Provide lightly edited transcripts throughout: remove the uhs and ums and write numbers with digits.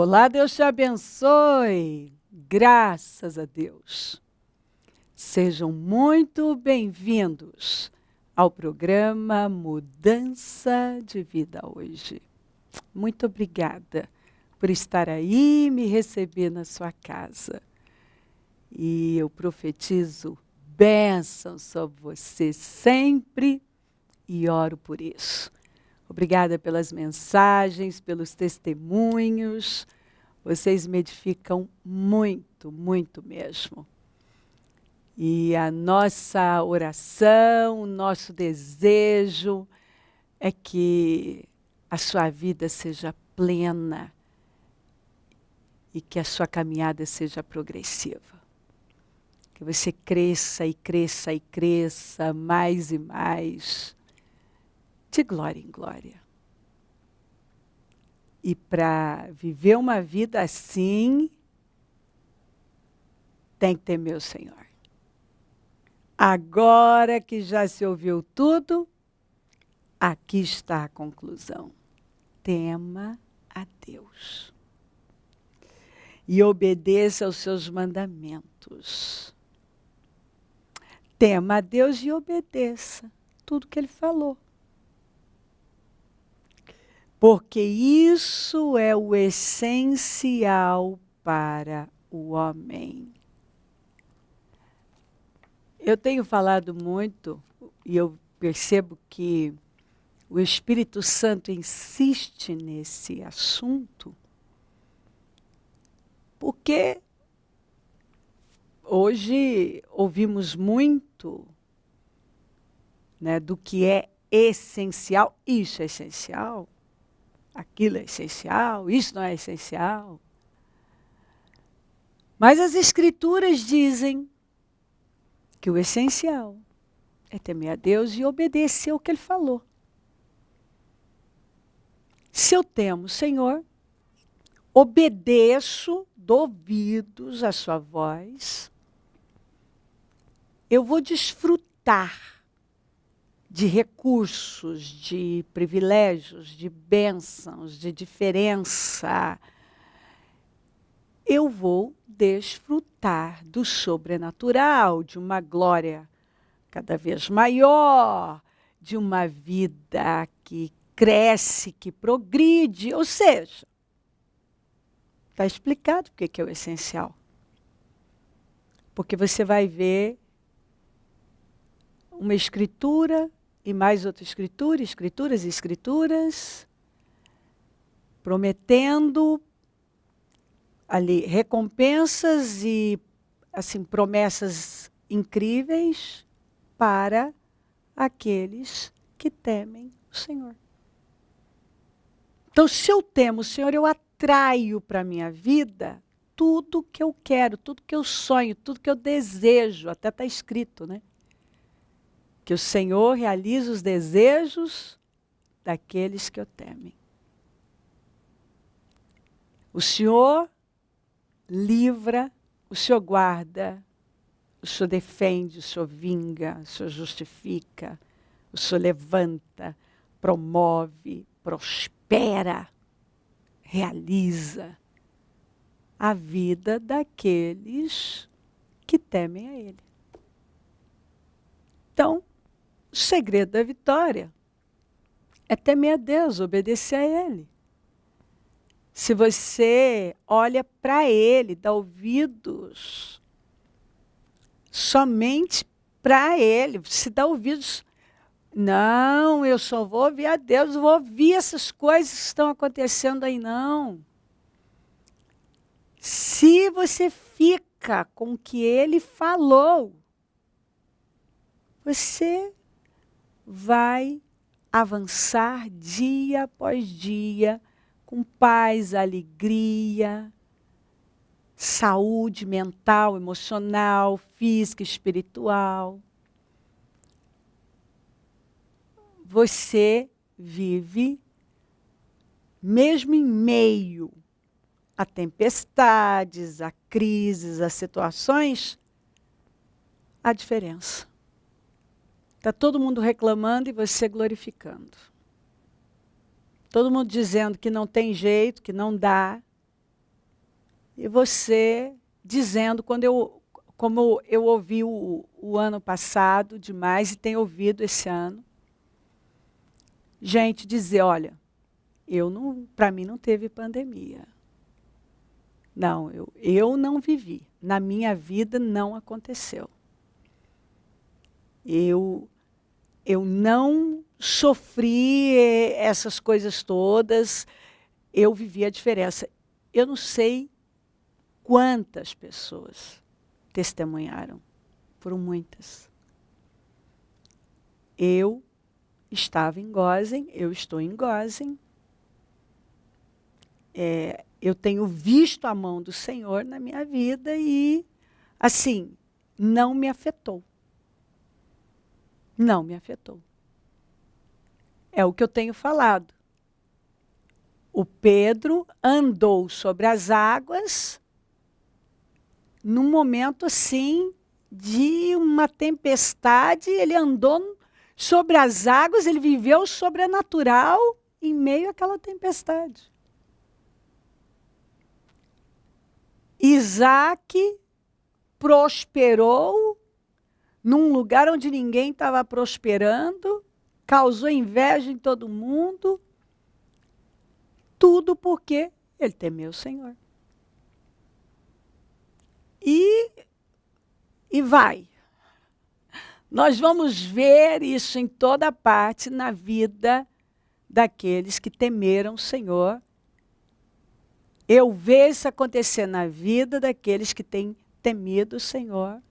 Olá, Deus te abençoe. Graças a Deus. Sejam muito bem-vindos ao programa Mudança de Vida hoje. Muito obrigada por estar aí e me receber na sua casa. E eu profetizo bênção sobre você sempre e oro por isso. Obrigada pelas mensagens, pelos testemunhos. Vocês me edificam muito, muito mesmo. E a nossa oração, o nosso desejo é que a sua vida seja plena e que a sua caminhada seja progressiva. Que você cresça e cresça e cresça mais e mais, de glória em glória. E para viver uma vida assim, tem que temer o Senhor. Agora que já se ouviu tudo, aqui está a conclusão. Tema a Deus. E obedeça aos seus mandamentos. Tema a Deus e obedeça tudo que Ele falou. Porque isso é o essencial para o homem. Eu tenho falado muito, e eu percebo que o Espírito Santo insiste nesse assunto, porque hoje ouvimos muito, né, do que é essencial. Isso é essencial, aquilo é essencial, isso não é essencial. Mas as Escrituras dizem que o essencial é temer a Deus e obedecer o que Ele falou. Se eu temo o Senhor, obedeço, dou ouvidos à sua voz, eu vou desfrutar de recursos, de privilégios, de bênçãos, de diferença. Eu vou desfrutar do sobrenatural, de uma glória cada vez maior, de uma vida que cresce, que progride. Ou seja, está explicado o que é o essencial. Porque você vai ver uma escritura e mais outra escritura, escrituras e escrituras, prometendo ali recompensas e assim promessas incríveis para aqueles que temem o Senhor. Então, se eu temo o Senhor, eu atraio para a minha vida tudo que eu quero, tudo que eu sonho, tudo que eu desejo. Até está escrito, né? Que o Senhor realiza os desejos daqueles que o temem. O Senhor livra, o Senhor guarda, o Senhor defende, o Senhor vinga, o Senhor justifica, o Senhor levanta, promove, prospera, realiza a vida daqueles que temem a Ele. Então, o segredo da vitória é temer a Deus, obedecer a Ele. Se você olha para Ele, dá ouvidos somente para Ele, se dá ouvidos, não, eu só vou ouvir a Deus, vou ouvir essas coisas que estão acontecendo aí, não. Se você fica com o que Ele falou, você vai avançar dia após dia, com paz, alegria, saúde mental, emocional, física, espiritual. Você vive, mesmo em meio a tempestades, a crises, a situações, a diferença. Está todo mundo reclamando e você glorificando. Todo mundo dizendo que não tem jeito, que não dá. E você dizendo, como eu ouvi o ano passado demais e tenho ouvido esse ano, gente dizer, olha, para mim não teve pandemia. Não, eu não vivi. Na minha vida não aconteceu. Eu não sofri essas coisas todas, eu vivi a diferença. Eu não sei quantas pessoas testemunharam, foram muitas. Eu estava em Gozen, eu estou em Gozen. Eu tenho visto a mão do Senhor na minha vida e, assim, não me afetou. Não me afetou. É o que eu tenho falado. O Pedro andou sobre as águas num momento assim de uma tempestade, ele andou sobre as águas, ele viveu o sobrenatural em meio àquela tempestade. Isaac prosperou num lugar onde ninguém estava prosperando, causou inveja em todo mundo, tudo porque ele temeu o Senhor. E vai. Nós vamos ver isso em toda parte na vida daqueles que temeram o Senhor. Eu vejo isso acontecer na vida daqueles que têm temido o Senhor,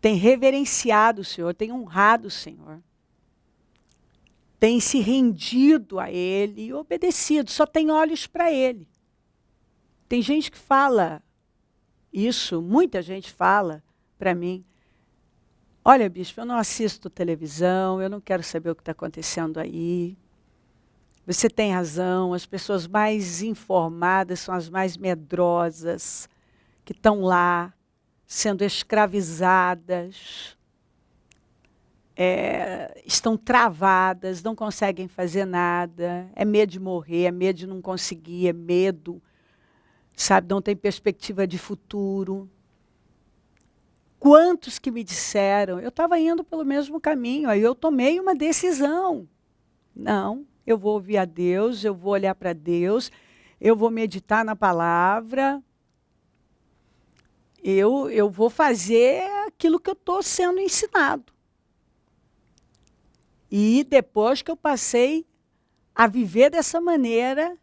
têm reverenciado o Senhor, têm honrado o Senhor, têm se rendido a Ele e obedecido, só tem olhos para Ele. Tem gente que fala isso, muita gente fala para mim, olha, bispo, eu não assisto televisão, eu não quero saber o que está acontecendo aí. Você tem razão, as pessoas mais informadas são as mais medrosas, que estão lá, sendo escravizadas, estão travadas, não conseguem fazer nada, é medo de morrer, é medo de não conseguir, é medo, sabe, não tem perspectiva de futuro. Quantos que me disseram, eu estava indo pelo mesmo caminho, aí eu tomei uma decisão. Não, eu vou ouvir a Deus, eu vou olhar para Deus, eu vou meditar na palavra, eu vou fazer aquilo que eu estou sendo ensinado. E depois que eu passei a viver dessa maneira,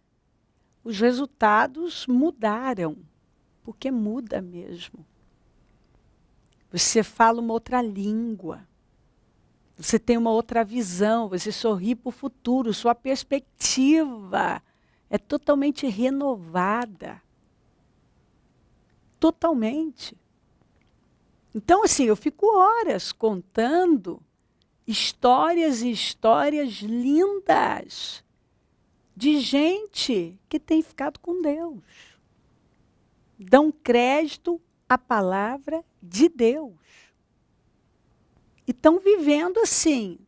os resultados mudaram, porque muda mesmo. Você fala uma outra língua. Você tem uma outra visão, você sorri para o futuro, sua perspectiva é totalmente renovada. Totalmente. Então, assim, eu fico horas contando histórias e histórias lindas de gente que tem ficado com Deus. Dão crédito à palavra de Deus. E estão vivendo, assim,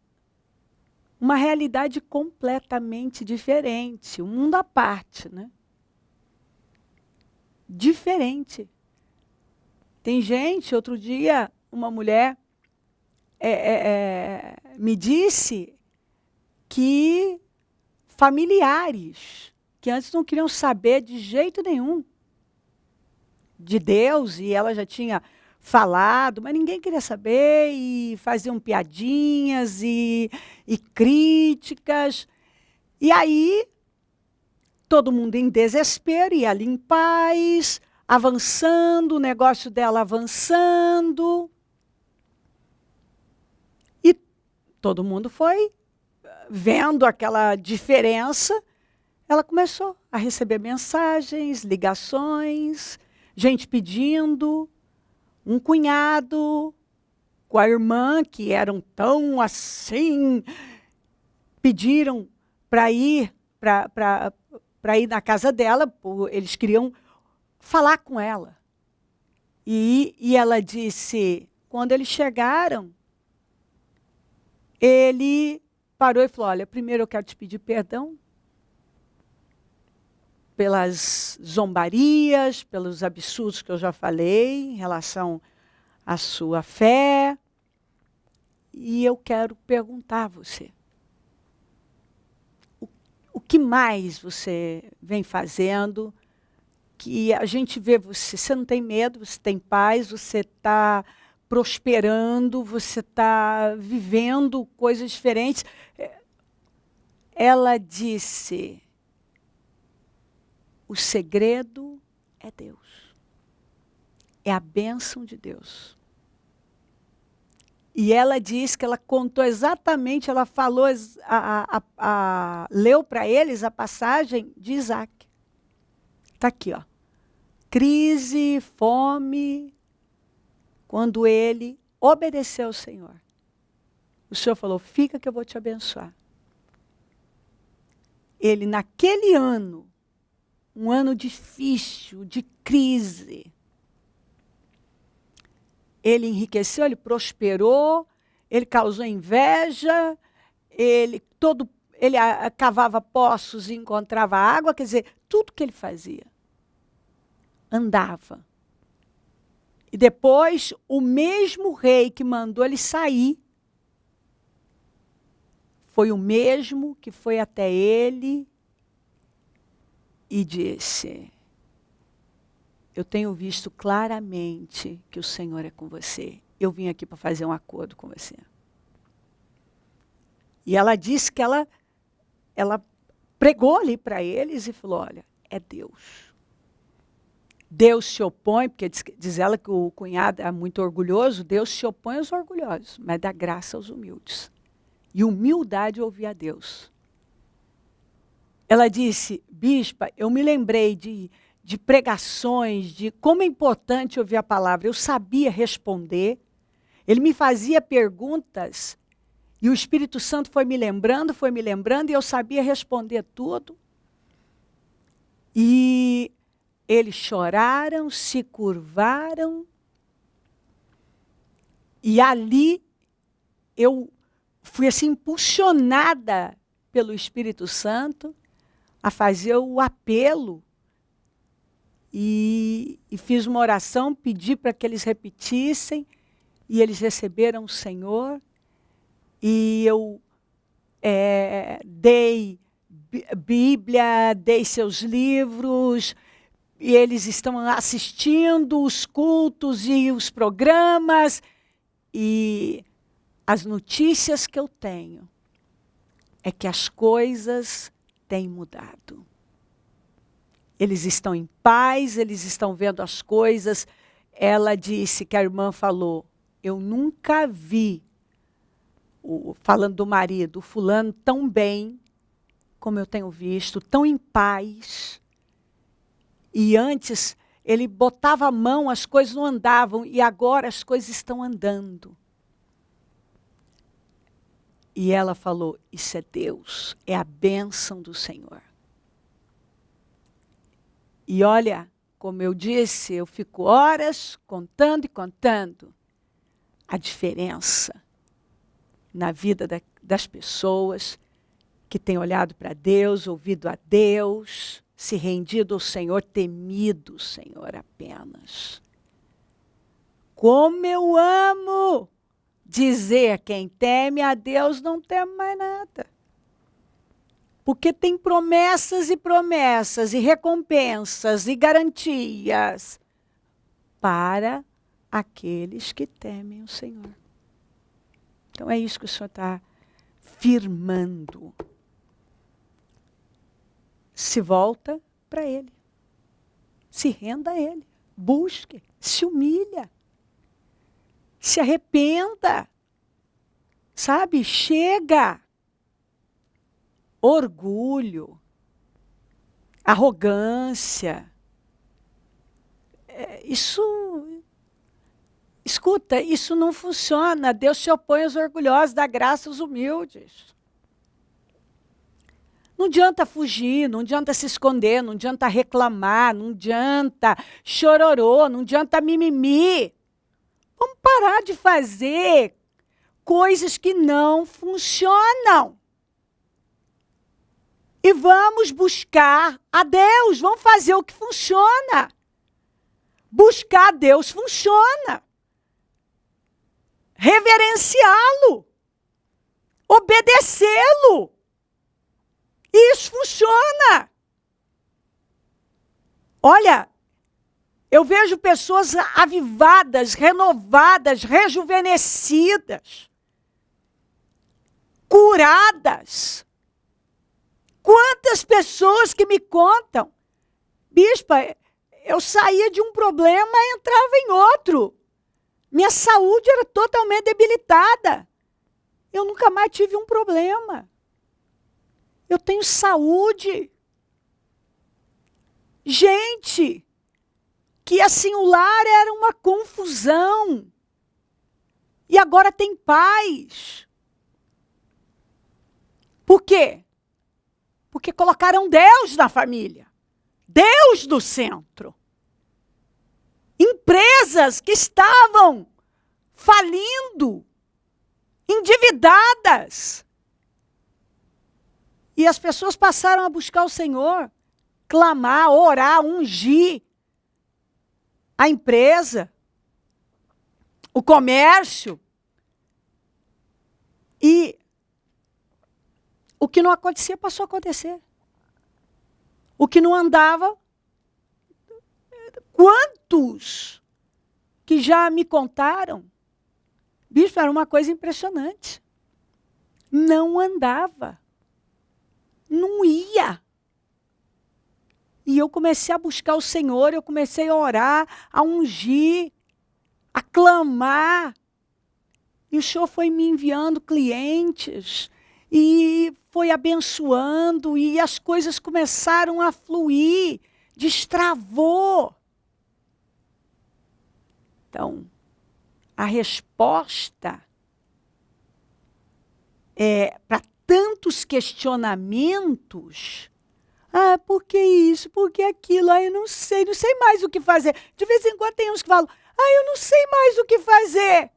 uma realidade completamente diferente, um mundo à parte, né? Diferente. Tem gente, outro dia, uma mulher me disse que familiares, que antes não queriam saber de jeito nenhum de Deus, e ela já tinha falado, mas ninguém queria saber, e faziam piadinhas e críticas. E aí, todo mundo em desespero, e ela em paz, avançando, o negócio dela avançando. E todo mundo foi vendo aquela diferença. Ela começou a receber mensagens, ligações, gente pedindo, um cunhado com a irmã, que eram tão assim, pediram para ir na casa dela, eles queriam falar com ela. E ela disse, quando eles chegaram, ele parou e falou, olha, primeiro eu quero te pedir perdão. pelas zombarias, pelos absurdos que eu já falei em relação à sua fé. E eu quero perguntar a você, o que mais você vem fazendo, que a gente vê você não tem medo, você tem paz, você está prosperando, você está vivendo coisas diferentes. Ela disse, o segredo é Deus. É a bênção de Deus. E ela diz que ela contou exatamente, ela falou, leu para eles a passagem de Isaac. Está aqui, ó. Crise, fome, quando ele obedeceu ao Senhor. O Senhor falou, fica que eu vou te abençoar. Ele, naquele ano, um ano difícil, de crise, ele enriqueceu, ele prosperou, ele causou inveja, ele cavava poços e encontrava água, quer dizer, tudo que ele fazia. Andava. E depois, o mesmo rei que mandou ele sair, foi o mesmo que foi até ele e disse, eu tenho visto claramente que o Senhor é com você. Eu vim aqui para fazer um acordo com você. E ela disse que ela pregou ali para eles e falou, olha, é Deus. Deus se opõe, porque diz ela que o cunhado é muito orgulhoso, Deus se opõe aos orgulhosos, mas dá graça aos humildes. E humildade ouvir a Deus. Ela disse, bispa, eu me lembrei de pregações, de como é importante ouvir a palavra. Eu sabia responder, ele me fazia perguntas, e o Espírito Santo foi me lembrando, e eu sabia responder tudo. E eles choraram, se curvaram, e ali eu fui assim impulsionada pelo Espírito Santo a fazer o apelo e fiz uma oração, pedi para que eles repetissem e eles receberam o Senhor e eu dei Bíblia, dei seus livros e eles estão assistindo os cultos e os programas e as notícias que eu tenho é que as coisas têm mudado. Eles estão em paz, eles estão vendo as coisas. Ela disse que a irmã falou, eu nunca vi, falando do marido, o fulano tão bem como eu tenho visto, tão em paz. E antes ele botava a mão, as coisas não andavam, e agora as coisas estão andando. E ela falou, isso é Deus, é a bênção do Senhor. E olha, como eu disse, eu fico horas contando e contando a diferença na vida das pessoas que têm olhado para Deus, ouvido a Deus, se rendido ao Senhor, temido o Senhor apenas. Como eu amo dizer quem teme a Deus não teme mais nada. Porque tem promessas e promessas, e recompensas, e garantias para aqueles que temem o Senhor. Então é isso que o Senhor está firmando. Se volta para Ele. Se renda a Ele. Busque. Se humilha. Se arrependa. Sabe? Chega. Orgulho. Arrogância. Escuta, isso não funciona. Deus se opõe aos orgulhosos, dá graça aos humildes. Não adianta fugir, não adianta se esconder, não adianta reclamar, não adianta chororô, não adianta mimimi. Vamos parar de fazer coisas que não funcionam. e vamos buscar a Deus. Vamos fazer o que funciona. Buscar a Deus funciona. Reverenciá-lo. Obedecê-lo. Isso funciona. Olha, eu vejo pessoas avivadas, renovadas, rejuvenescidas, curadas. Quantas pessoas que me contam, bispa, eu saía de um problema e entrava em outro. Minha saúde era totalmente debilitada. Eu nunca mais tive um problema. Eu tenho saúde. Gente, que assim o lar era uma confusão. E agora tem paz. Por quê? Porque colocaram Deus na família. Deus no centro. Empresas que estavam falindo, endividadas. E as pessoas passaram a buscar o Senhor, clamar, orar, ungir a empresa, o comércio. E o que não acontecia passou a acontecer. O que não andava, quantos que já me contaram? Bicho, era uma coisa impressionante. Não andava. Não ia. E eu comecei a buscar o Senhor, eu comecei a orar, a ungir, a clamar. E o Senhor foi me enviando clientes, e foi abençoando, e as coisas começaram a fluir, destravou. Então, a resposta para tantos questionamentos. Ah, por que isso? Por que aquilo? Ah, eu não sei mais o que fazer. De vez em quando tem uns que falam, eu não sei mais o que fazer.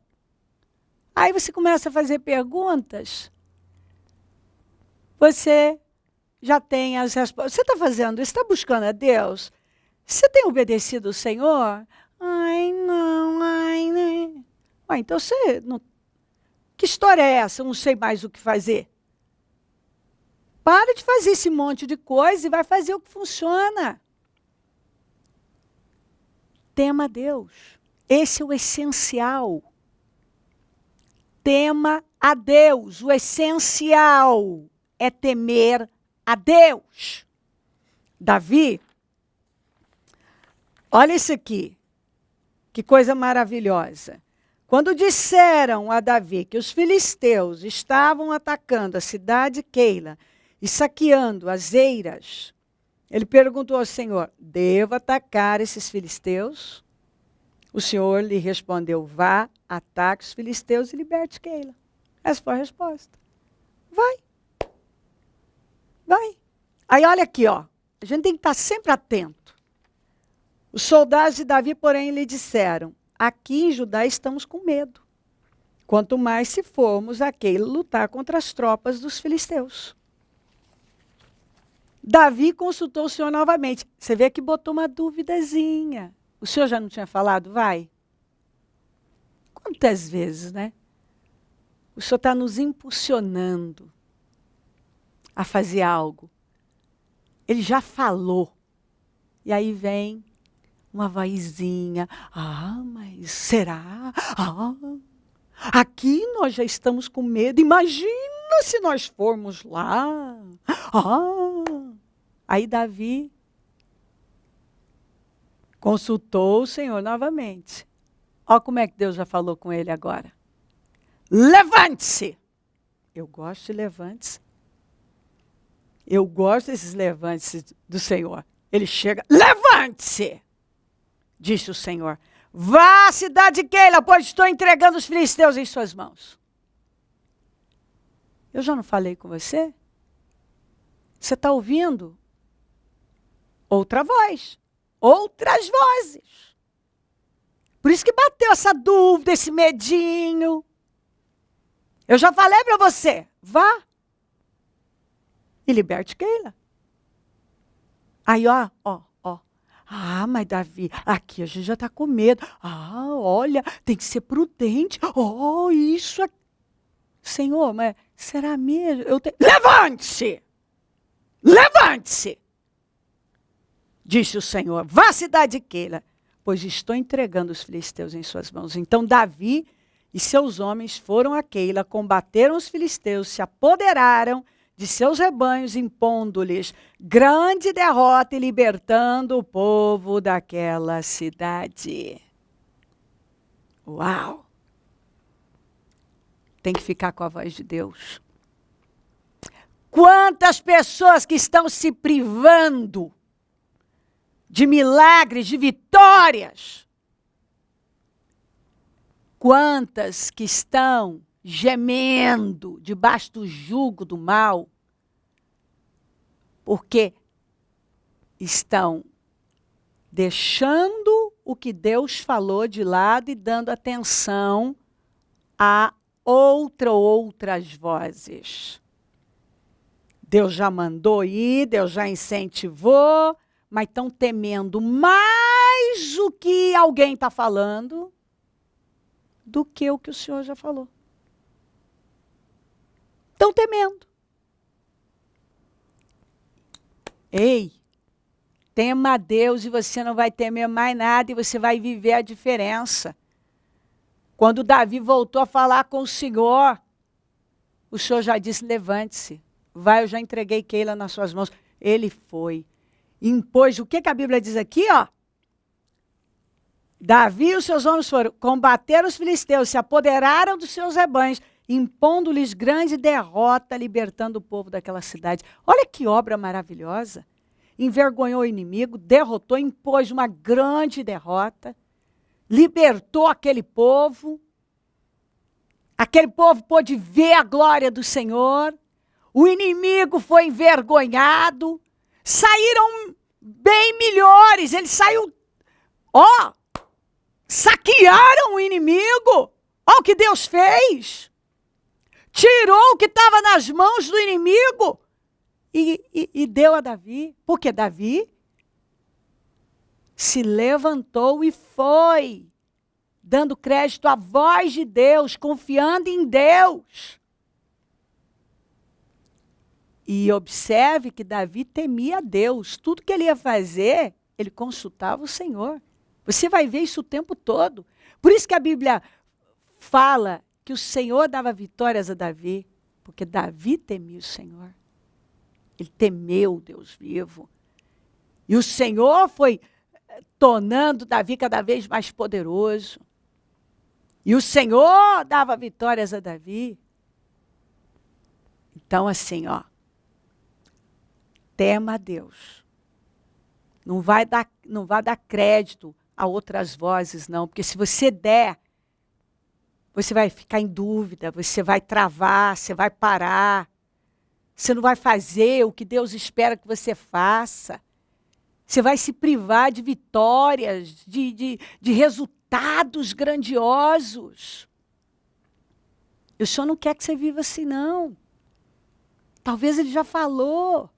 Aí você começa a fazer perguntas. Você já tem as respostas. Você está fazendo isso? Está buscando a Deus? Você tem obedecido o Senhor? Ai, não. Então você não... Que história é essa? Eu não sei mais o que fazer. Para de fazer esse monte de coisa e vai fazer o que funciona. Tema a Deus. Esse é o essencial. Tema a Deus. O essencial é temer a Deus. Davi, olha isso aqui. Que coisa maravilhosa. Quando disseram a Davi que os filisteus estavam atacando a cidade de Keila e saqueando as eiras, ele perguntou ao Senhor, devo atacar esses filisteus? O Senhor lhe respondeu, vá, ataque os filisteus e liberte Keila. Essa foi a resposta. Vai. Aí olha aqui, ó. A gente tem que estar sempre atento. Os soldados de Davi, porém, lhe disseram, aqui em Judá estamos com medo. Quanto mais se formos a Keila lutar contra as tropas dos filisteus. Davi consultou o Senhor novamente. Você vê que botou uma duvidazinha. O Senhor já não tinha falado? Vai. Quantas vezes, né? O Senhor está nos impulsionando a fazer algo. Ele já falou. E aí vem uma vozinha. Mas será? Aqui nós já estamos com medo. Imagina se nós formos lá. Aí Davi consultou o Senhor novamente. Olha como é que Deus já falou com ele agora. Levante-se. Eu gosto de levante-se. Eu gosto desses levantes do Senhor. Ele chega, levante-se, disse o Senhor. Vá à cidade de Keila, pois estou entregando os filisteus em suas mãos. Eu já não falei com você? Você está ouvindo? Outra voz, outras vozes. Por isso que bateu essa dúvida, esse medinho. Eu já falei para você, vá e liberte Keila. Aí, ó. Ah, mas Davi, aqui a gente já está com medo. Ah, olha, tem que ser prudente. Oh, isso aqui. Senhor, mas será mesmo? Levante-se! Levante-se! Disse o Senhor, vá à cidade de Keila, pois estou entregando os filisteus em suas mãos. Então Davi e seus homens foram a Keila, combateram os filisteus, se apoderaram de seus rebanhos, impondo-lhes grande derrota e libertando o povo daquela cidade. Uau! Tem que ficar com a voz de Deus. Quantas pessoas que estão se privando de milagres, de vitórias. Quantas que estão gemendo debaixo do jugo do mal, porque estão deixando o que Deus falou de lado e dando atenção a outras vozes. Deus já mandou ir, Deus já incentivou, mas estão temendo mais o que alguém está falando do que o que o Senhor já falou. Estão temendo. Ei, tema a Deus e você não vai temer mais nada e você vai viver a diferença. Quando Davi voltou a falar com o Senhor já disse, levante-se, vai, eu já entreguei Keila nas suas mãos. Ele foi. Impôs, o que a Bíblia diz aqui, ó? Davi e os seus homens foram, combateram os filisteus, se apoderaram dos seus rebanhos, impondo-lhes grande derrota, libertando o povo daquela cidade. Olha que obra maravilhosa. Envergonhou o inimigo, derrotou, impôs uma grande derrota, libertou aquele povo. Aquele povo pôde ver a glória do Senhor. O inimigo foi envergonhado. Saíram bem melhores. Ele saiu, saquearam o inimigo. Olha o que Deus fez. Tirou o que estava nas mãos do inimigo e deu a Davi. Porque Davi se levantou e foi, dando crédito à voz de Deus, confiando em Deus. E observe que Davi temia a Deus. Tudo que ele ia fazer, ele consultava o Senhor. Você vai ver isso o tempo todo. Por isso que a Bíblia fala que o Senhor dava vitórias a Davi, porque Davi temia o Senhor. Ele temeu o Deus vivo. E o Senhor foi tornando Davi cada vez mais poderoso. E o Senhor dava vitórias a Davi. Então, assim, tema a Deus. Não vai dar crédito a outras vozes, não. Porque se você der, você vai ficar em dúvida, você vai travar, você vai parar. Você não vai fazer o que Deus espera que você faça. Você vai se privar de vitórias, de resultados grandiosos. O Senhor não quer que você viva assim, não. Talvez Ele já falou.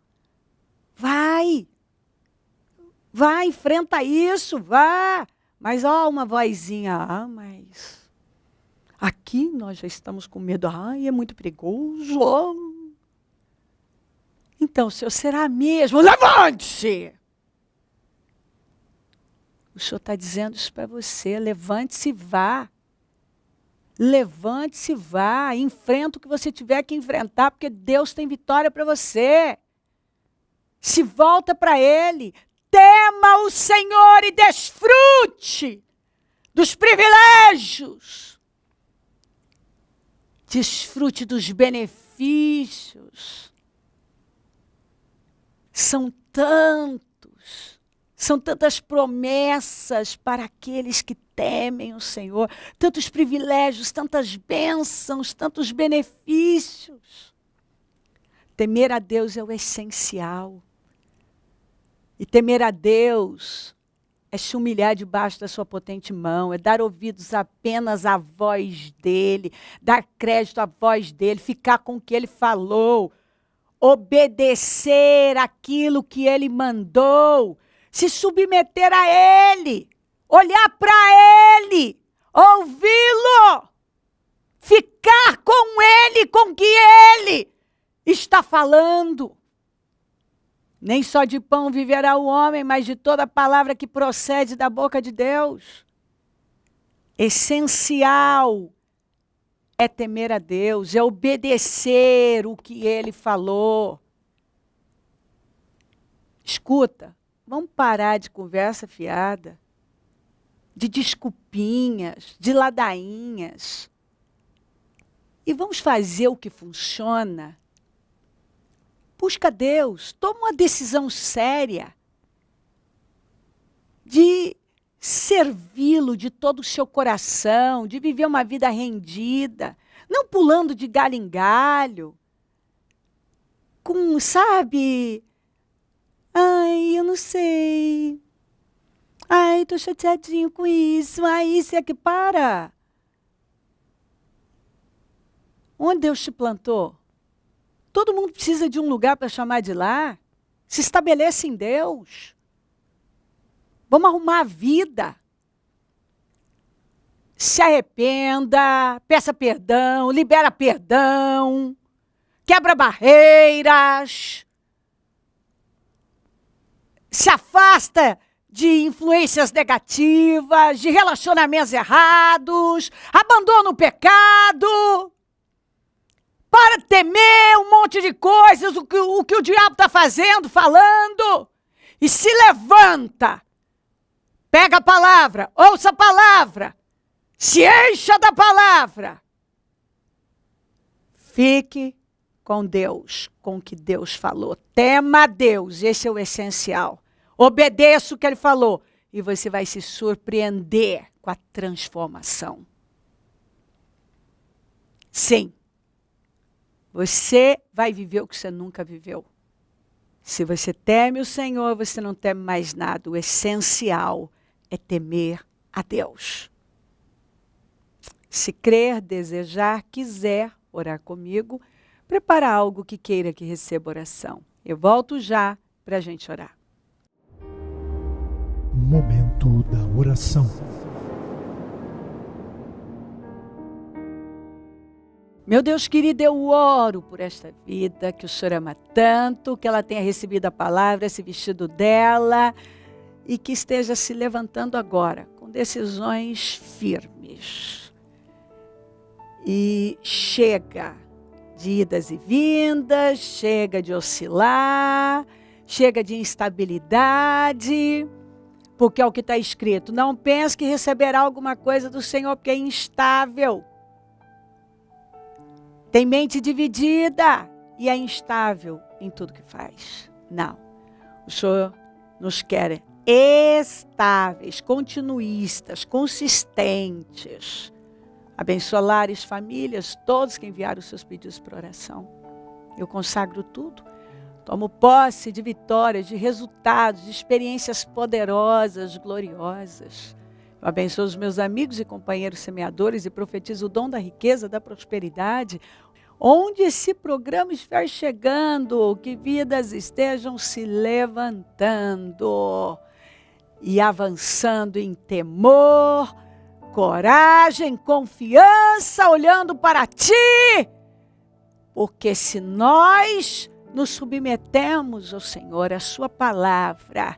Vai, enfrenta isso, vá. Mas, uma vozinha, mas aqui nós já estamos com medo. É muito perigoso. Então, Senhor, será mesmo? Levante-se! O Senhor está dizendo isso para você. Levante-se e vá. Levante-se e vá. Enfrenta o que você tiver que enfrentar, porque Deus tem vitória para você. Se volta para Ele. Tema o Senhor e desfrute dos privilégios. Desfrute dos benefícios. São tantas promessas para aqueles que temem o Senhor, tantos privilégios, tantas bênçãos, tantos benefícios. Temer a Deus é o essencial. E temer a Deus é se humilhar debaixo da sua potente mão, é dar ouvidos apenas à voz dEle, dar crédito à voz dEle, ficar com o que Ele falou. obedecer aquilo que ele mandou, se submeter a ele, olhar para ele, ouvi-lo, ficar com ele, com o que ele está falando. Nem só de pão viverá o homem, mas de toda palavra que procede da boca de Deus. Essencial é temer a Deus, é obedecer o que ele falou. Escuta, vamos parar de conversa fiada, de desculpinhas, de ladainhas. E vamos fazer o que funciona. Busca Deus, toma uma decisão séria de servi-lo de todo o seu coração, de viver uma vida rendida, não pulando de galho em galho, com, sabe, ai, eu não sei, ai, tô chateadinho com isso, ai, isso é que para. Onde Deus te plantou? Todo mundo precisa de um lugar para chamar de lá. Se estabelece em Deus. Vamos arrumar a vida. Se arrependa, peça perdão, libera perdão, quebra barreiras, se afasta de influências negativas, de relacionamentos errados, abandona o pecado. Para de temer um monte de coisas, o que o diabo está fazendo, falando. E se levanta. Pega a palavra, ouça a palavra. Se encha da palavra. Fique com Deus, com o que Deus falou. Tema a Deus, esse é o essencial. Obedeça o que ele falou. E você vai se surpreender com a transformação. Sim. Você vai viver o que você nunca viveu. Se você teme o Senhor, você não teme mais nada. O essencial é temer a Deus. Se crer, desejar, quiser orar comigo, prepara algo que queira que receba oração. Eu volto já para a gente orar. Momento da oração. Meu Deus querido, eu oro por esta vida que o Senhor ama tanto, que ela tenha recebido a palavra, esse vestido dela, e que esteja se levantando agora, com decisões firmes. E chega de idas e vindas, chega de oscilar, chega de instabilidade, porque é o que está escrito. Não pense que receberá alguma coisa do Senhor, porque é instável. Tem mente dividida e é instável em tudo que faz. Não. O Senhor nos quer estáveis, continuistas, consistentes. Abençoa lares, famílias, todos que enviaram os seus pedidos para oração. Eu consagro tudo. Tomo posse de vitórias, de resultados, de experiências poderosas, gloriosas. Eu abençoo os meus amigos e companheiros semeadores e profetizo o dom da riqueza, da prosperidade. Onde esse programa estiver chegando, que vidas estejam se levantando e avançando em temor, coragem, confiança, olhando para ti. Porque se nós nos submetemos ao Senhor, à sua palavra,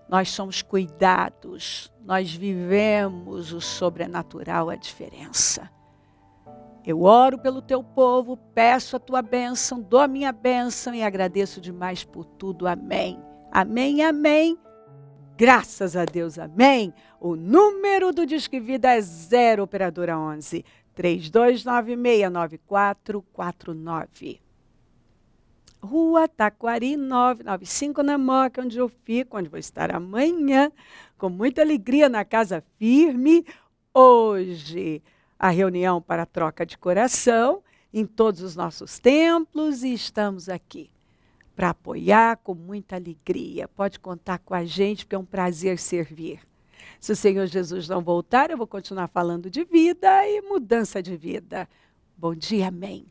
nós somos cuidados, nós vivemos o sobrenatural, a diferença. Eu oro pelo teu povo, peço a tua bênção, dou a minha bênção e agradeço demais por tudo. Amém. Amém, amém. Graças a Deus, amém. O número do Disque Vida é 0 operadora 11 32969449. Rua Taquari 995 na Moca, onde eu fico, onde vou estar amanhã, com muita alegria na Casa Firme. Hoje, a reunião para a troca de coração em todos os nossos templos e estamos aqui para apoiar com muita alegria. Pode contar com a gente, porque é um prazer servir. Se o Senhor Jesus não voltar, eu vou continuar falando de vida e mudança de vida. Bom dia, amém.